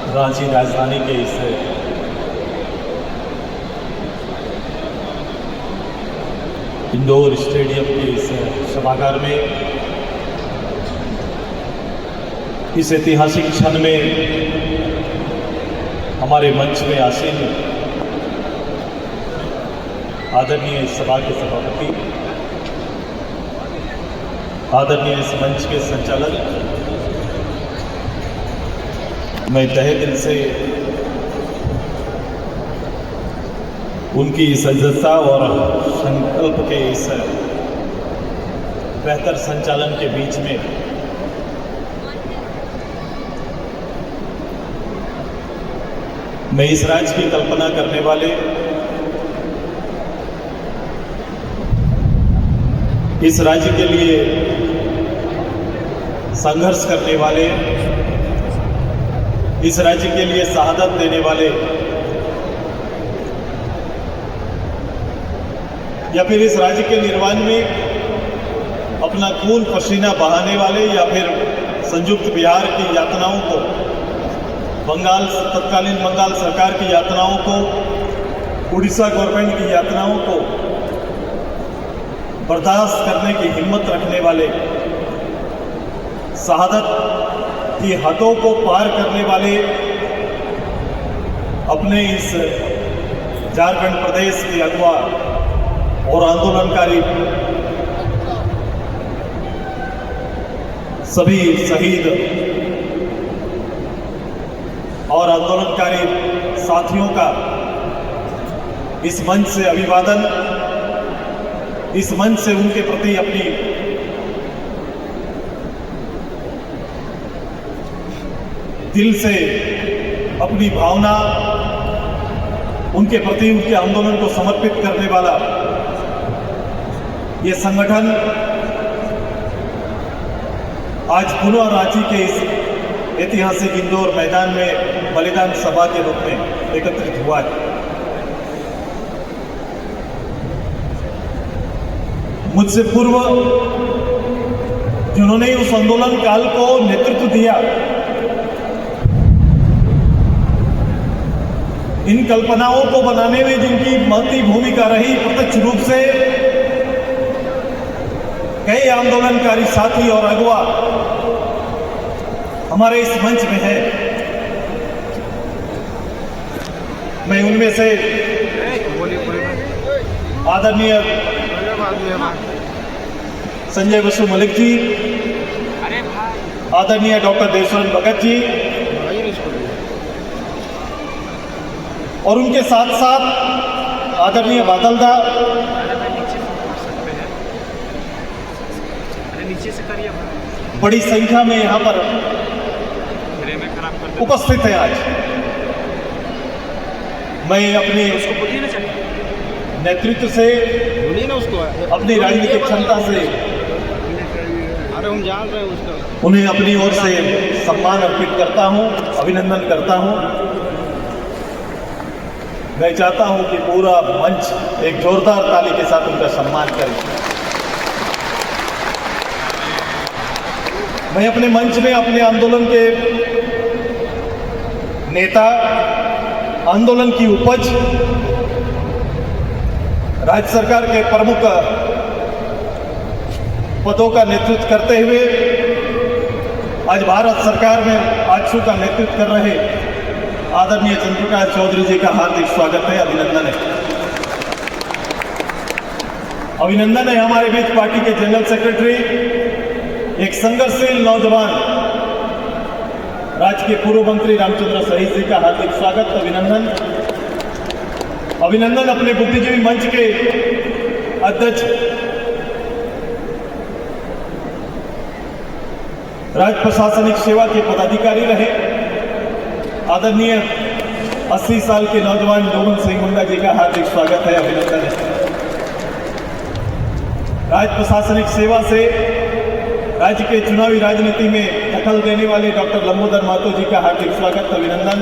रांची राजधानी के इस indoor stadium के इस सभागार में इस ऐतिहासिक क्षण में हमारे मंच में आसीन आदरणीय सभा के सभापति, आदरणीय इस मंच के संचालक, मैं तहे दिल से उनकी सजगता और संकल्प के इस बेहतर संचालन के बीच में मैं इस राज्य की कल्पना करने वाले, इस राज्य के लिए संघर्ष करने वाले, इस राज्य के लिए शहादत देने वाले या फिर इस राज्य के निर्माण में अपना खून पसीना बहाने वाले या फिर संयुक्त बिहार की यातनाओं को, तत्कालीन बंगाल सरकार की यातनाओं को, उड़ीसा गवर्नमेंट की यातनाओं को बर्दाश्त करने की हिम्मत रखने वाले, शहादत की हदों को पार करने वाले अपने इस झारखंड प्रदेश के अगवा और आंदोलनकारी सभी शहीद और आंदोलनकारी साथियों का इस मंच से अभिवादन, इस मंच से उनके प्रति अपनी दिल से अपनी भावना, उनके प्रति उनके आंदोलन को समर्पित करने वाला ये संगठन आज पुनः रांची के इस ऐतिहासिक इंदौर मैदान में बलिदान सभा के रूप में एकत्रित हुआ है। मुझसे पूर्व जिन्होंने उस आंदोलन काल को नेतृत्व दिया, इन कल्पनाओं को बनाने में जिनकी महती भूमिका रही, प्रत्यक्ष रूप से कई आंदोलनकारी साथी और अगवा हमारे इस मंच में है। मैं उनमें से आदरणीय संजय बसु मलिक जी, आदरणीय डॉक्टर देवशरण भगत जी और उनके साथ साथ आदरणीय बादल दा, बड़ी संख्या में यहाँ पर उपस्थित है। आज मैं अपने नेतृत्व से, अपनी राजनीतिक क्षमता से उन्हें अपनी ओर से सम्मान अर्पित करता हूँ, अभिनंदन करता हूँ। मैं चाहता हूं कि पूरा मंच एक जोरदार ताली के साथ उनका सम्मान करे। मैं अपने मंच में अपने आंदोलन के नेता, आंदोलन की उपज, राज्य सरकार के प्रमुख पदों का नेतृत्व करते हुए आज भारत सरकार में आजसू का नेतृत्व कर रहे आदरणीय चंद्रप्रकाश चौधरी जी का हार्दिक स्वागत है, अभिनंदन है। अभिनंदन है हमारे बीच पार्टी के जनरल सेक्रेटरी, एक संघर्षशील नौजवान, राज्य के पूर्व मंत्री रामचंद्र सहीद जी का हार्दिक स्वागत, अभिनंदन। अभिनंदन अपने बुद्धिजीवी मंच के अध्यक्ष राज्य प्रशासनिक सेवा के पदाधिकारी रहे आदरणीय 80 साल के नौजवान डोमन सिंह मुंडा जी का हार्दिक स्वागत है, अभिनंदन है। राज्य प्रशासनिक सेवा से राज्य के चुनावी राजनीति में दखल देने वाले डॉक्टर लंबोदर महतो जी का हार्दिक स्वागत, अभिनंदन।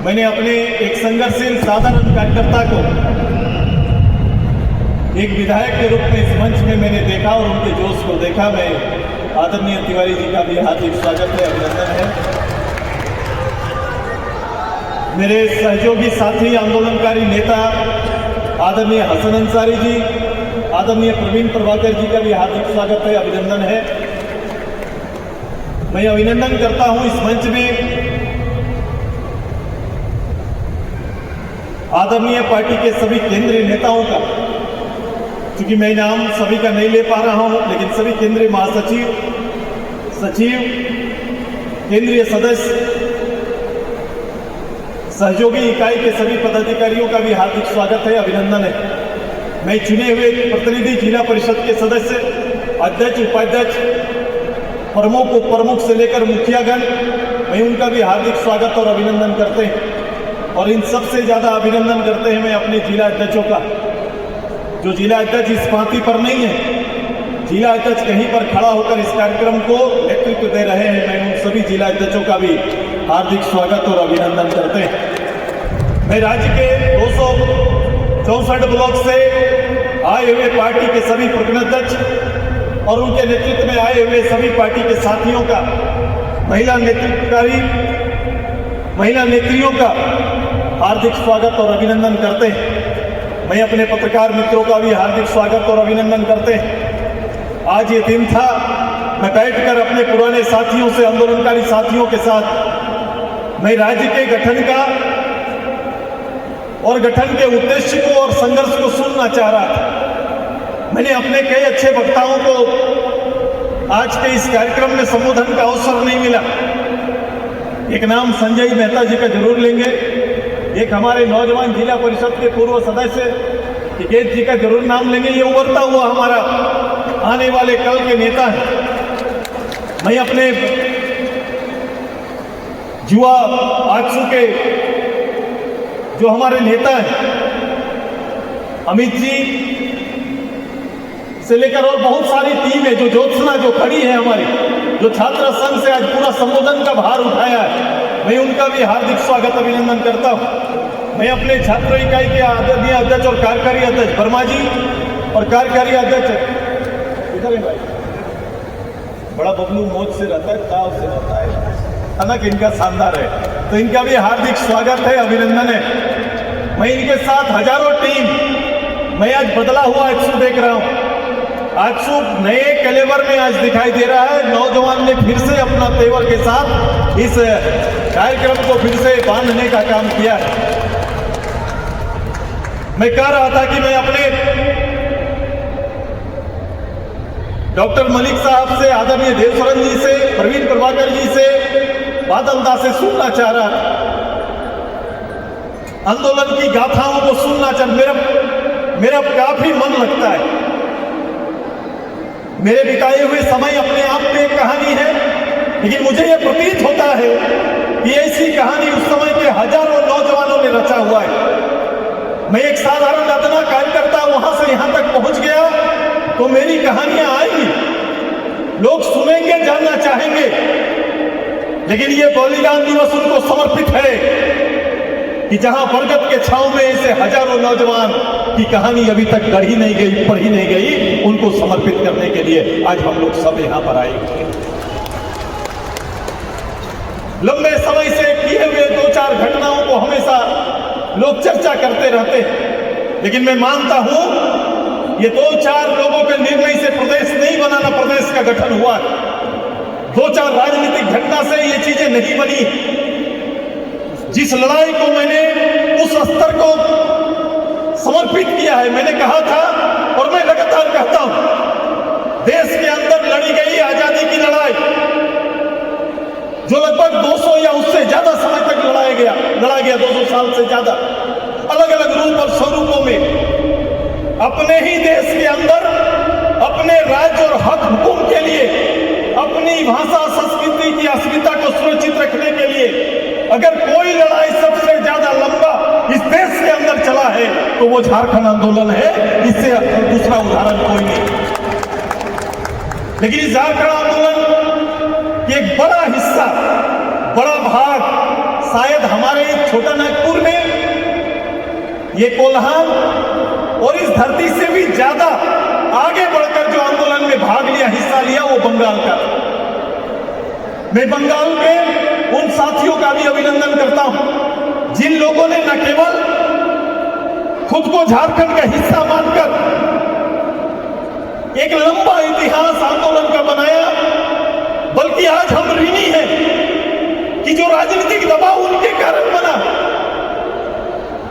मैंने अपने एक संघर्षशील साधारण कार्यकर्ता को एक विधायक के रूप में इस मंच में मैंने देखा और उनके जोश को देखा। मैं आदरणीय तिवारी जी का भी हार्दिक स्वागत है, अभिनंदन है। मेरे सहयोगी साथी आंदोलनकारी नेता आदरणीय हसन अंसारी जी, आदरणीय प्रवीण प्रभाकर जी का भी हार्दिक स्वागत है, अभिनंदन है। मैं अभिनंदन करता हूं इस मंच में आदरणीय पार्टी के सभी केंद्रीय नेताओं का, क्योंकि मैं नाम सभी का नहीं ले पा रहा हूं, लेकिन सभी केंद्रीय महासचिव, सचिव, केंद्रीय सदस्य, सहयोगी इकाई के सभी पदाधिकारियों का भी हार्दिक स्वागत है, अभिनंदन है। मैं चुने हुए प्रतिनिधि, जिला परिषद के सदस्य, अध्यक्ष, उपाध्यक्ष, प्रमुख से लेकर मुखियागण, मैं उनका भी हार्दिक स्वागत और अभिनंदन करते हैं। और इन सबसे ज्यादा अभिनंदन करते हैं मैं अपने जिला अध्यक्षों का। जो जिला अध्यक्ष इस पार्टी पर नहीं है, जिला अध्यक्ष कहीं पर खड़ा होकर इस कार्यक्रम को नेतृत्व दे रहे हैं, मैं उन सभी जिला अध्यक्षों का भी हार्दिक स्वागत और अभिनंदन करते हैं। मैं राज्य के 264 ब्लॉक से आए हुए पार्टी के सभी प्रखंडाध्यक्ष और उनके नेतृत्व में आए हुए सभी पार्टी के साथियों का, महिला नेत्रियों का हार्दिक स्वागत और अभिनंदन करते हैं। मैं अपने पत्रकार मित्रों का भी हार्दिक स्वागत और अभिनंदन करते हैं। आज ये दिन था, मैं बैठकर अपने पुराने साथियों से, आंदोलनकारी साथियों के साथ मैं राज्य के गठन का और गठन के उद्देश्य को और संघर्ष को सुनना चाह रहा था। मैंने अपने कई अच्छे वक्ताओं को आज के इस कार्यक्रम में संबोधन का अवसर नहीं मिला। एक नाम संजय मेहता जी का जरूर लेंगे, एक हमारे नौजवान जिला परिषद के पूर्व सदस्य टिकेत जी का जरूर नाम लेंगे। ये उभरता हुआ हमारा आने वाले कल के नेता है। मैं अपने युवा आजसू के जो हमारे नेता हैं, अमित जी से लेकर और बहुत सारी टीम है, जो ज्योत्सना जो खड़ी है हमारी, जो छात्र संघ से आज पूरा संबोधन का भार उठाया है, मैं उनका भी हार्दिक स्वागत अभिनंदन करता हूं। मैं अपने छात्र इकाई के आदरणीय अध्यक्ष और कार्यकारी अध्यक्ष वर्मा जी और कार्यकारी अध्यक्ष इधर है भाई, बड़ा बबलू मौज से रहता है, ताव से रहता है, अनक इनका शानदार है, तो इनका भी हार्दिक स्वागत है, अभिनंदन है। मैं इनके साथ हजारों टीम, मैं आज बदला हुआ आजसू देख रहा हूं। आजसू नए कलेवर में आज दिखाई दे रहा है। नौजवान ने फिर से of तेवर के साथ इस कार्यक्रम को फिर से बांधने का काम किया है। मैं कह रहा था कि मैं अपने डॉक्टर मलिक साहब से, आदरणीय देवसरन जी से, प्रवीण प्रभाकर जी से, बादल दास से सुनना चाह रहा था, आंदोलन की गाथाओं को सुनना चाह, मेरा काफी मन लगता है। मेरे बिताए हुए समय अपने आप में एक कहानी है, लेकिन मुझे यह प्रतीत होता है कि ऐसी कहानी उस समय के हजारों नौजवानों ने रचा हुआ है। मैं एक साधारण अदना कार्यकर्ता वहां से यहां तक पहुंच गया, तो मेरी कहानियां आएंगी, लोग सुनेंगे, जानना चाहेंगे, लेकिन ये बलिदान दिवस उनको समर्पित है कि जहां बरगद के छांव में ऐसे हजारों नौजवान की कहानी अभी तक गढ़ी नहीं गई, पढ़ी नहीं गई, उनको समर्पित करने के लिए आज हम लोग सब यहां पर आए। लंबे समय से किए हुए 2-4 घटनाओं को हमेशा लोग चर्चा करते रहते हैं, लेकिन मैं मानता हूं ये 2-4 लोगों के निर्णय से प्रदेश नहीं बनाना, प्रदेश का गठन हुआ। 2-4 राजनीतिक घटना से ये चीजें नहीं बनी। जिस लड़ाई को मैंने उस स्तर को समर्पित किया है, मैंने कहा था और मैं लगातार कहता हूं, देश के अंदर लड़ी गई आजादी की लड़ाई, जो लगभग 200 या उससे ज्यादा समय तक लड़ा गया 200 साल से ज्यादा, अलग अलग रूप और स्वरूपों में, अपने ही देश के अंदर अपने राज्य और हक हुकुम के लिए, अपनी भाषा संस्कृति की अस्मिता को सुरक्षित रखने के लिए अगर कोई लड़ाई सबसे ज्यादा लंबा इस देश के अंदर चला है तो वो झारखंड आंदोलन है। इससे दूसरा उदाहरण कोई नहीं। लेकिन इस झारखंड आंदोलन की एक बड़ा हिस्सा, बड़ा भाग शायद हमारे छोटा नागपुर में, ये कोल्हान और इस धरती से भी ज्यादा आगे बढ़कर जो आंदोलन में भाग लिया, हिस्सा लिया, वो बंगाल का। मैं बंगाल के उन साथियों का भी अभिनंदन करता हूं जिन लोगों ने न केवल खुद को झारखंड का हिस्सा मानकर एक लंबा इतिहास आंदोलन का बनाया, बल्कि आज हम ऋणी हैं कि जो राजनीतिक दबाव उनके कारण बना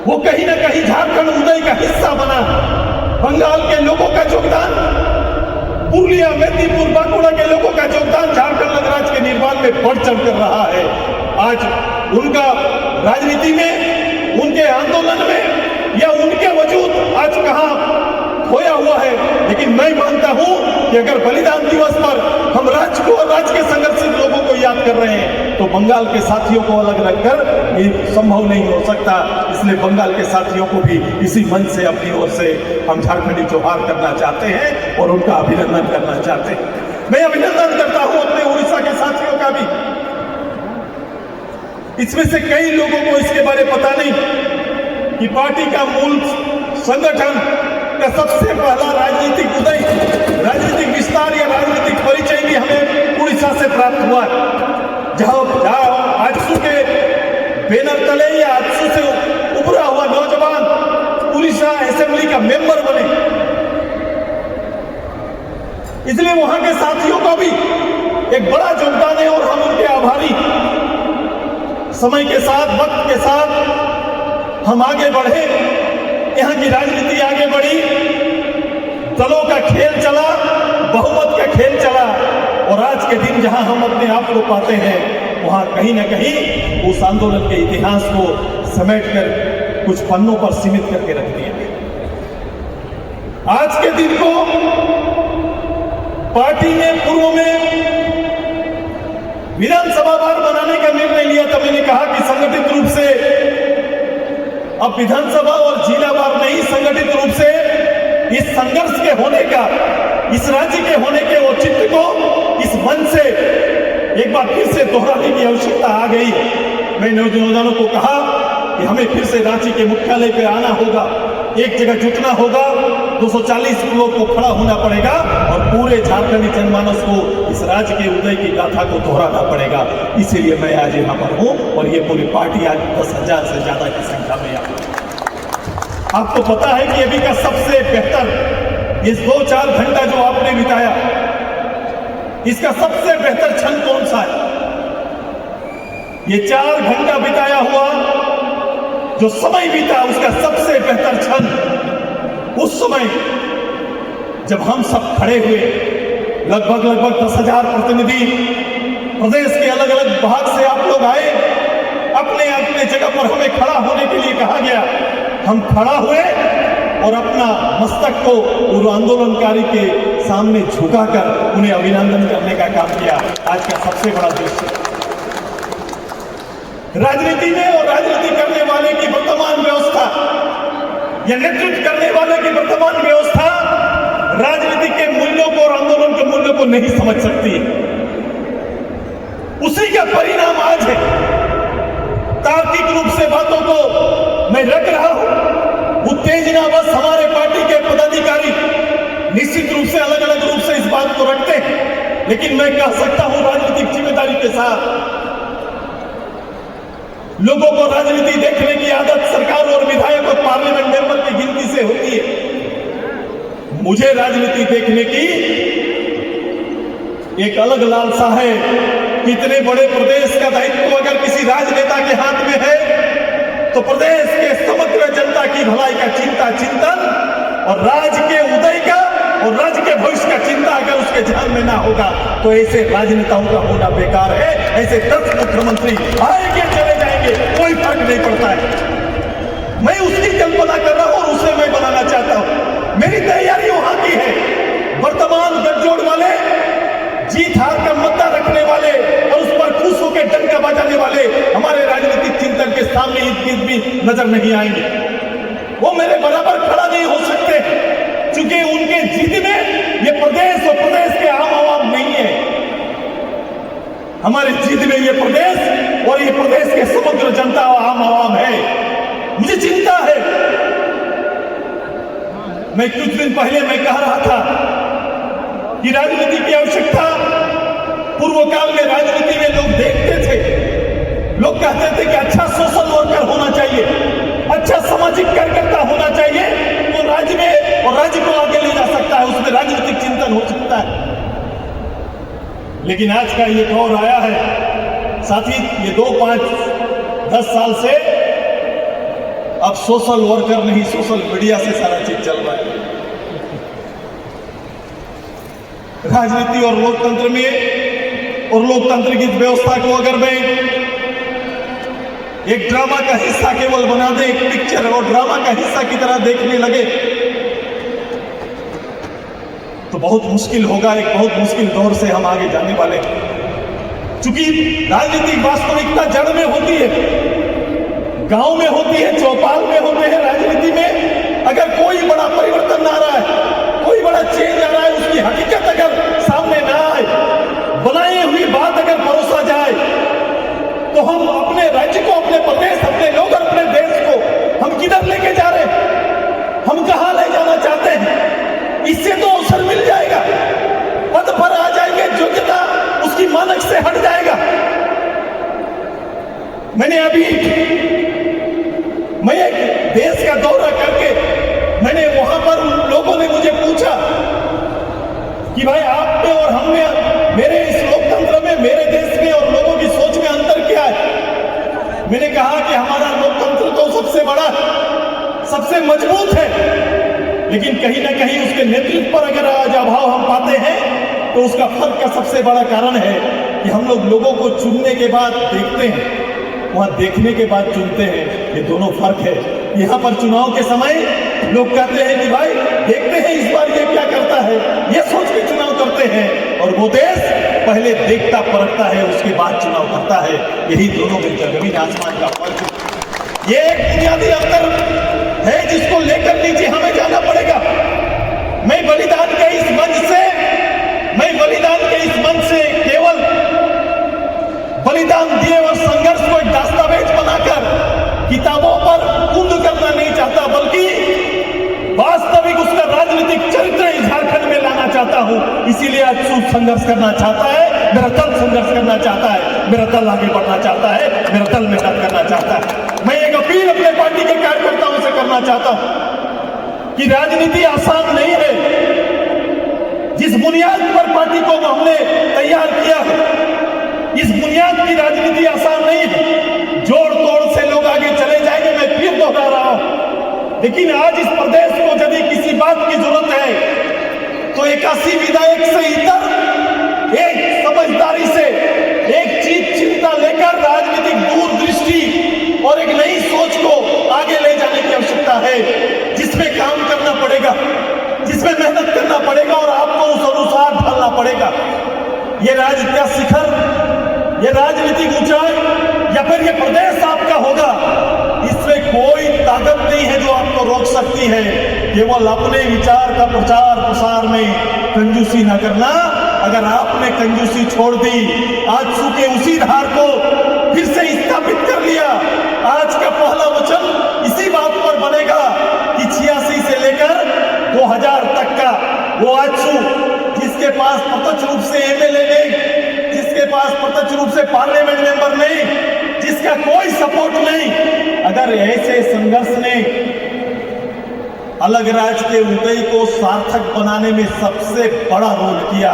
वो कहीं ना कहीं झारखंड उदय का हिस्सा बना। बंगाल के लोगों का योगदान, पुरुलिया, मेदिनीपुर, बांकुड़ा के लोगों का योगदान झारखंड अधिराज्य के निर्माण में बढ़ चढ़ कर रहा है। आज उनका राजनीति में, उनके आंदोलन में या उनके वजूद आज कहां खोया हुआ है। लेकिन मैं मानता हूं कि अगर बलिदान दिवस पर हम राज्य को और राज्य के संघर्षित लोगों को याद कर रहे हैं तो बंगाल के साथियों को अलग रखकर ये संभव नहीं हो सकता। इसलिए बंगाल के साथियों को भी इसी मंच से अपनी ओर से हम झारखंडी जोहार करना चाहते हैं और उनका अभिनंदन करना चाहते हैं। मैं अभिनंदन करता हूं अपने उड़ीसा के साथियों का भी। इसमें से कई लोगों को इसके बारे में पता नहीं कि पार्टी का मूल संगठन का सबसे पहला राजनीतिक उदय, राजनीतिक विस्तार या राजनीतिक परिचय भी हमें उड़ीसा से प्राप्त हुआ। जहां आजसू के बैनर तले या आजसू से उभरा हुआ नौजवान उड़ीसा असेंबली का मेंबर बने। इसलिए वहां के साथियों का भी एक बड़ा योगदान है और हम उनके आभारी। समय के साथ, वक्त के साथ हम आगे बढ़े, यहां की राजनीति आगे बढ़ी, दलों का खेल चला, बहुमत का खेल चला और आज के दिन जहां हम अपने आप को पाते हैं वहां कहीं ना कहीं उस आंदोलन के इतिहास को समेटकर कुछ पन्नों पर सीमित करके रख दिया। आज के दिन को पार्टी ने पूर्व में विधानसभा वार बनाने का निर्णय लिया था। मैंने कहा कि संगठित रूप से अब विधानसभा और जिलावार नहीं, संगठित रूप से इस संघर्ष के होने का, इस राज्य के होने के औचित्य को इस मंच से एक बार फिर से दोहराने की आवश्यकता आ गई। मैं नौजवानों को कहा कि हमें फिर से रांची के मुख्यालय पे आना होगा, एक जगह जुटना होगा, 240 लोग को खड़ा होना पड़ेगा और पूरे झारखंडी जनमानस को इस राज्य के उदय की गाथा को दोहराना पड़ेगा। इसीलिए मैं आज यहाँ पर हूँ और ये पूरी पार्टी आज 10,000 से ज्यादा की संख्या में है। आपको पता है कि अभी का सबसे बेहतर इस 2-4 घंटा जो आपने बिताया, इसका सबसे बेहतर क्षण कौन सा है? ये 4 घंटा बिताया हुआ जो समय बीता, उसका सबसे बेहतर क्षण उस समय जब हम सब खड़े हुए, लगभग 10,000 प्रतिनिधि प्रदेश के अलग अलग भाग से आप लोग आए, अपने अपने जगह पर हमें खड़ा होने के लिए कहा गया। हम खड़ा हुए और अपना मस्तक को उन आंदोलनकारी के सामने झुकाकर उन्हें अभिनंदन करने का काम किया। आज का सबसे बड़ा दृश्य राजनीति में और राजनीति करने वाले की वर्तमान व्यवस्था या नेतृत्व करने वाले की वर्तमान व्यवस्था राजनीति के मूल्यों को और आंदोलन के मूल्यों को नहीं समझ सकती है। उसी का परिणाम आज है। तार्किक रूप से बातों को मैं रख रहा हूं, उत्तेजना बस हमारे पार्टी के पदाधिकारी निश्चित रूप से अलग अलग रूप से इस बात को रखते हैं, लेकिन मैं कह सकता हूं राजनीतिक जिम्मेदारी के साथ लोगों को राजनीति देखने की आदत सरकार और विधायक और पार्लियामेंट मेंबर की गिनती से होती है। मुझे राजनीति देखने की एक अलग लालसा है। कितने बड़े प्रदेश का दायित्व अगर किसी राजनेता के हाथ में है तो प्रदेश के समग्र जनता की भलाई का चिंता, चिंतन और राज्य के उदय का और राज्य के भविष्य का चिंता अगर उसके ध्यान में ना होगा तो ऐसे राजनेताओं का होना बेकार है। ऐसे 10 मुख्यमंत्री आएंगे चले जाएंगे, कोई फर्क नहीं पड़ता है। मैं उसकी कल्पना कर रहा हूं और उसे मैं बनाना चाहता हूं। मेरी तैयारी वहां की है। वर्तमान गठजोड़ वाले, जीत हार का मुद्दा रखने वाले और उस पर खुश होकर डंका बजाने वाले हमारे राजनीतिक चिंतन के सामने इतनी भी नजर नहीं आएंगे। वो मेरे बराबर खड़ा नहीं हो सकते क्योंकि उनके जिद में ये प्रदेश और प्रदेश के आम आवाम नहीं है। हमारे जिद में ये प्रदेश और ये प्रदेश के समग्र जनता और आम आवाम है। मुझे चिंता है। मैं कुछ दिन पहले मैं कह रहा था कि राजनीति की आवश्यकता पूर्व काल में राजनीति में लोग देखते थे, लोग कहते थे कि अच्छा सोशल वर्कर होना लेकिन आज का ये दौर आया है साथी, ये 2-5-10 साल से अब सोशल वर्कर नहीं, सोशल मीडिया से सारा चीज चल रहा है। राजनीति और लोकतंत्र में और लोकतंत्र की व्यवस्था को अगर मैं एक ड्रामा का हिस्सा केवल बना दे, एक पिक्चर और ड्रामा का हिस्सा की तरह देखने लगे तो बहुत मुश्किल होगा। एक बहुत मुश्किल दौर से हम आगे जाने वाले हैं। चूंकि राजनीतिक वास्तविकता जड़ में होती है, गांव में होती है, चौपाल में होते हैं। राजनीति में अगर कोई बड़ा परिवर्तन आ रहा है, कोई बड़ा चेंज आ रहा है, उसकी हकीकत अगर सामने ना आए, बनाई हुई बात अगर परोसा जाए, तो हम अपने राज्य को, अपने प्रदेश, अपने लोग, अपने देश को हम किधर लेके जा रहे हैं, हम कहां ले जाना चाहते हैं। इससे तो अवसर मिल जाएगा, पद पर आ जाएंगे, योग्यता उसकी मानक से हट जाएगा। मैं एक देश का दौरा करके मैंने वहां पर लोगों ने मुझे पूछा कि भाई आप में और हम में, मेरे इस लोकतंत्र में, मेरे देश में और लोगों की सोच में अंतर क्या है। मैंने कहा कि हमारा लोकतंत्र तो सबसे बड़ा, सबसे मजबूत है, लेकिन कहीं ना कहीं उसके नेतृत्व पर अगर आज अभाव हम पाते हैं तो उसका फर्क का सबसे बड़ा कारण है कि हम लोग लोगों को चुनने के बाद देखते हैं, वहां देखने के बाद चुनते हैं। ये दोनों फर्क है। यहाँ पर चुनाव के समय लोग कहते हैं कि भाई देखते हैं इस बार ये क्या करता है, ये सोच के चुनाव करते हैं, और वो देश पहले देखता परखता है, उसके बाद चुनाव करता है। यही दोनों में जमीन आसमान का फर्क है। ये एक बुनियादी अंतर है जिसको लेकर नीचे हमें जाना पड़ेगा। मैं बलिदान के इस मंच से केवल बलिदान दिए और संघर्ष को एक दस्तावेज बनाकर किताबों पर कुंद करना नहीं चाहता, बल्कि वास्तविक उसका राजनीतिक चरित्र झारखंड में लाना चाहता हूं। इसीलिए आज संघर्ष करना चाहता है, मेरा दल संघर्ष करना चाहता है, मेरा दल आगे बढ़ना चाहता है, मेरा दल मेहनत करना चाहता है। मैं एक अपील अपने पार्टी के कार्यकर्ताओं से करना चाहता हूं कि राजनीति आसान नहीं है। जिस बुनियाद पर पार्टी को हमने तैयार किया है, इस बुनियाद की राजनीति आसान नहीं है। जोड़ तोड़ से लोग आगे चले जाएंगे, मैं फिर दोहरा रहा हूं। लेकिन आज इस प्रदेश को यदि किसी बात की जरूरत है तो 81 विधायक से इतर एक समझदारी से, एक चीज चिंता लेकर राजनीतिक दूरदृष्टि और एक नई सोच को आगे ले जाने की आवश्यकता है, जिसमें काम करना पड़ेगा, जिसमें मेहनत करना पड़ेगा और आपको उस अनुसार ढलना पड़ेगा। ये राजनीतिक शिखर, ये राजनीतिक ऊंचाई या फिर ये प्रदेश आपका होगा, इसमें कोई ताकत नहीं है जो आपको रोक सकती है। केवल अपने विचार का प्रचार प्रसार में कंजूसी न करना। अगर आपने कंजूसी छोड़ दी, आजसू के उसी धार को फिर से स्थापित कर लिया, आज का पहला वचन इसी बात पर बनेगा कि 86 से लेकर 2000 तक का वो आजसू जिसके पास प्रत्यक्ष रूप से एमएलए नहीं, जिसके पास प्रत्यक्ष रूप से पार्लियामेंट मेंबर नहीं, जिसका कोई सपोर्ट नहीं, अगर ऐसे संघर्ष ने अलग राज्य के उदय को सार्थक बनाने में सबसे बड़ा रोल किया,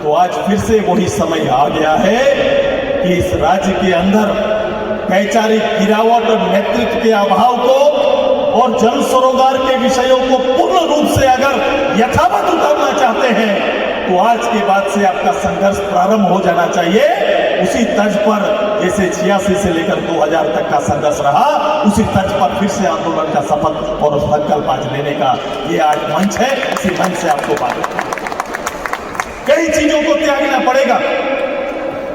तो आज फिर से वही समय आ गया है कि इस राज्य के अंदर वैचारिक गिरावट और नेतृत्व के अभाव को और जन सरोकार के विषयों को पूर्ण रूप से अगर यथावत उतारना चाहते हैं तो आज के बाद से आपका संघर्ष प्रारंभ हो जाना चाहिए। उसी तर्ज पर जैसे 86 से लेकर 2000 तक का संघर्ष रहा, उसी तर्ज पर फिर से आंदोलन का शपथ और संकल्प आज लेने का ये आज मंच है। इसी मंच से आपको बात कई चीजों को त्यागना पड़ेगा।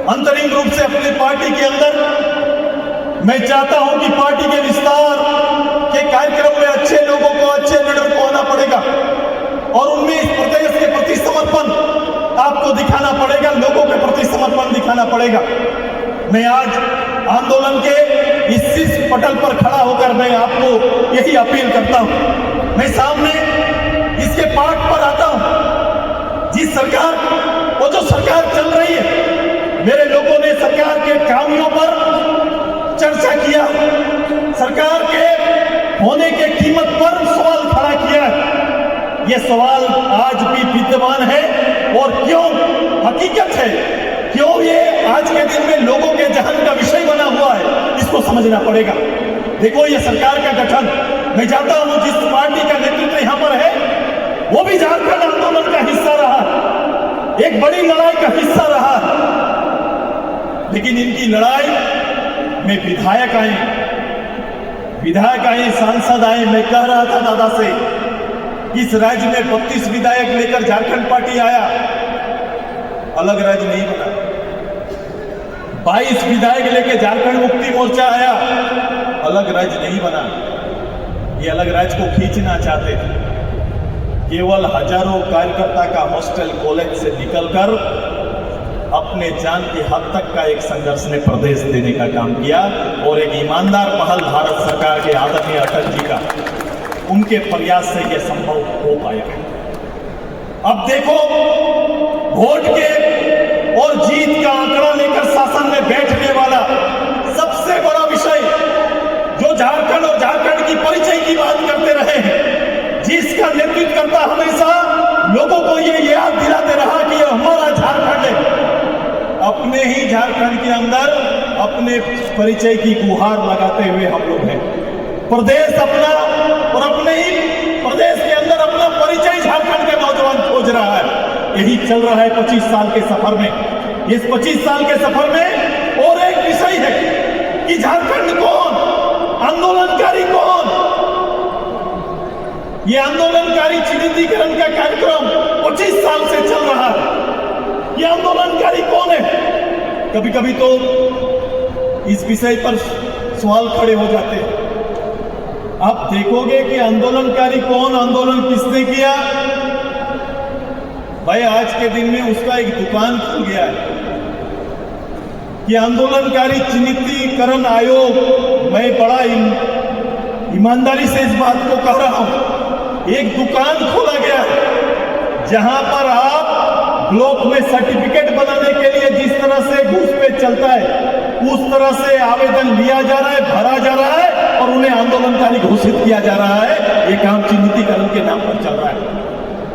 अंतरिम रूप से अपनी पार्टी के अंदर मैं चाहता हूं कि पार्टी के विस्तार के कार्यक्रम में अच्छे लोगों को, अच्छे लीडर को आना पड़ेगा और उनमें इस प्रदेश के प्रति समर्पण आपको दिखाना पड़ेगा, लोगों के प्रति समर्पण दिखाना पड़ेगा। मैं आज आंदोलन के इस शीर्ष पटल पर खड़ा होकर मैं आपको यही अपील करता हूं। मैं सामने इसके पाठ पर आता हूं। जिस सरकार, वो जो सरकार चल रही है, मेरे लोगों ने सरकार के कामों पर चर्चा किया, सरकार के होने के कीमत पर सवाल खड़ा किया। यह सवाल आज भी विद्यमान है और क्यों हकीकत है, क्यों ये आज के दिन में लोगों के जहन का विषय बना हुआ है, इसको समझना पड़ेगा। देखो ये सरकार का गठन, मैं जानता हूं जिस पार्टी का नेतृत्व यहां पर है वो भी झारखंड आंदोलन का हिस्सा रहा, एक बड़ी लड़ाई का हिस्सा रहा, लेकिन इनकी लड़ाई में विधायक आए, सांसद आए। मैं कह रहा था दादा से, इस राज्य में 32 विधायक लेकर झारखंड पार्टी आया, अलग राज्य नहीं बना। 22 विधायक लेकर झारखंड मुक्ति मोर्चा आया, अलग राज्य नहीं बना। ये अलग राज्य को खींचना चाहते थे। केवल हजारों कार्यकर्ता का हॉस्टल कॉलेज से निकलकर अपने जान की हद तक का एक संघर्ष ने प्रदेश देने का काम किया, और एक ईमानदार पहल भारत सरकार के आदरणीय अटल जी का, उनके प्रयास से यह संभव हो पाया। अब देखो, वोट के और जीत का आंकड़ा लेकर शासन में बैठने वाला सबसे बड़ा विषय जो झारखंड और झारखंड की परिचय की बात करते रहे हैं, जिसका नेतृत्व करता हमेशा लोगों को ये याद दिलाते रहा कि ये हमारा झारखंड है। अपने ही झारखंड के अंदर अपने परिचय की गुहार लगाते हुए हम लोग हैं। प्रदेश अपना, और अपने ही प्रदेश के अंदर अपना परिचय झारखंड के नौजवान खोज रहा है। यही चल रहा है 25 साल के सफर में। इस 25 साल के सफर में और एक विषय है कि झारखंड कौन, आंदोलनकारी कौन। ये आंदोलनकारी चिन्हितीकरण का कार्यक्रम 25 साल से चल रहा है। ये आंदोलनकारी कौन है? कभी कभी तो इस विषय पर सवाल खड़े हो जाते हैं। आप देखोगे कि आंदोलनकारी कौन, आंदोलन किसने किया। भाई आज के दिन में उसका एक दुकान खुल गया है कि आंदोलनकारी चिन्हितीकरण आयोग, मैं बड़ा ईमानदारी से इस बात को कह रहा हूं, एक दुकान खोला गया है जहां पर आप ब्लॉक में सर्टिफिकेट बनाने के लिए जिस तरह से घूस पे चलता है उस तरह से आवेदन लिया जा रहा है, भरा जा रहा है और उन्हें आंदोलनकारी घोषित किया जा रहा है। ये काम चिन्हितीकरण के नाम पर चल रहा है।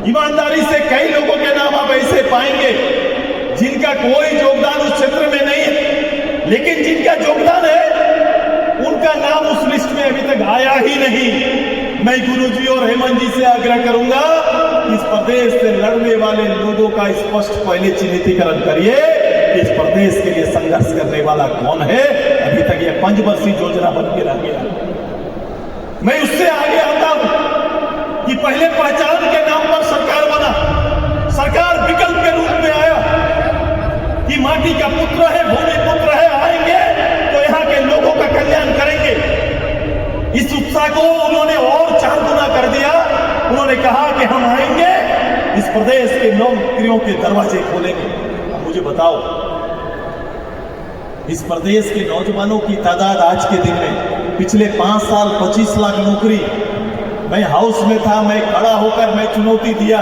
ईमानदारी से कई लोगों के नाम आप ऐसे पाएंगे जिनका कोई योगदान उस क्षेत्र में नहीं है, लेकिन जिनका योगदान है उनका नाम उस लिस्ट में अभी तक आया ही नहीं। मैं गुरुजी और हेमंत जी से आग्रह करूंगा, इस प्रदेश से लड़ने वाले लोगों का स्पष्ट पहले चिन्हितीकरण करिए कि इस प्रदेश के लिए संघर्ष करने वाला कौन है। अभी तक यह 5 वर्षीय योजना बन के रह गया। मैं उससे आगे आता हूं कि पहले पहचान के नाम पर सरकार बना, सरकार विकल्प के रूप में आया कि माटी का पुत्र है, भूमि पुत्र है, आएंगे तो यहाँ के लोगों का कल्याण करेंगे। इस उत्साह को उन्होंने और 4 गुना कर दिया। उन्होंने कहा कि हम आएंगे, इस प्रदेश के नौकरियों के दरवाजे खोलेंगे। अब मुझे बताओ, इस प्रदेश के नौजवानों की तादाद आज के दिन में, पिछले 5 साल 25 लाख नौकरी। मैं हाउस में था, मैं खड़ा होकर मैं चुनौती दिया